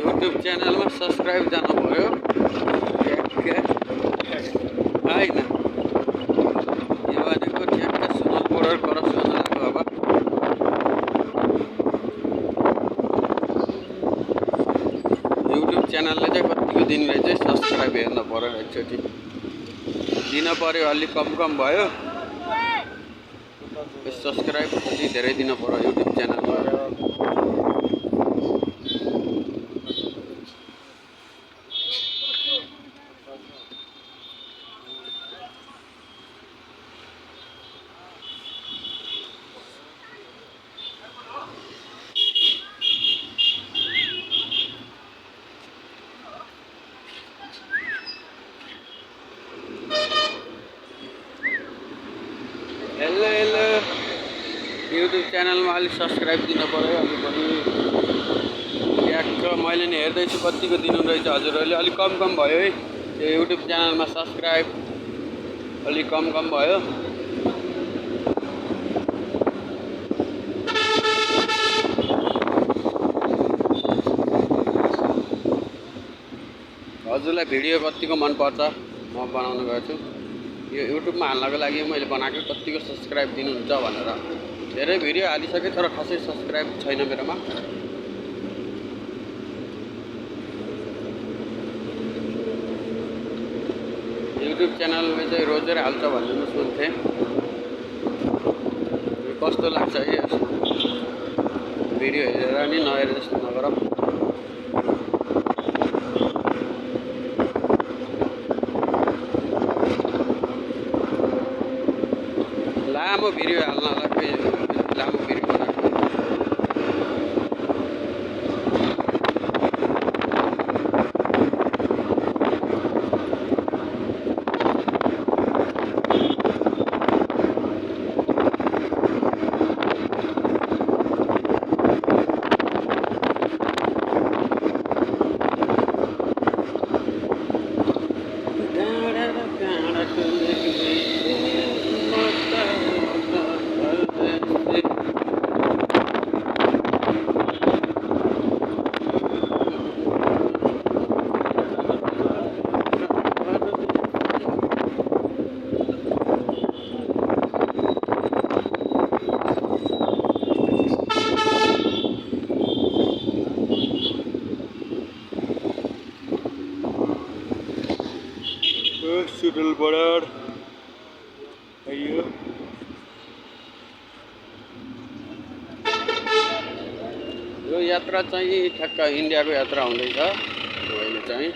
YouTube च्यानलमा subscribe जानुभयो होइन यो भनेको ठ्याक्क सुनल बोर्डर क्रस गर्न लाग्यो अब युट्युब च्यानलले चाहिँ कतिको दिनले चाहिँ सब्सक्राइब हेर्न पर्यो एकचोटि दिन पर्यो अलि कम भयो सब्सक्राइब अलि धेरै दिन पर्यो युट्युब च्यानलमा हेलो युट्युब च्यानलमा अलिक सब्सक्राइब दिन पर्यो अलि पनि ट्याक्क मैले नि हेर्दैछु कतिको दिनु रहेछ हजुरहरूले अलिक कम भयो है यो युट्युब च्यानलमा सब्सक्राइब अलिक कम भयो हजुरलाई भिडियो कतिको मनपर्छ म बनाउनु गएको छु यो युट्युबमा हाल्नको लागि मैले बनाएको कतिको सब्सक्राइब दिनुहुन्छ भनेर धेरै भिडियो हालिसकेँ तर खासै सब्सक्राइब छैन मेरोमा युट्युब च्यानलले चाहिँ रोजेर हाल्छ भन्ने म सुन्थेँ कस्तो लाग्छ है भिडियो हेरेर नि नहेरे जस्तो नगर लामो भिडियो हाल्नलाई लामो भिडियो बनाएको सुनल बोर्डर यो यात्रा चाहिँ ठ्याक्क इन्डियाको यात्रा हुँदैछ अहिले चाहिँ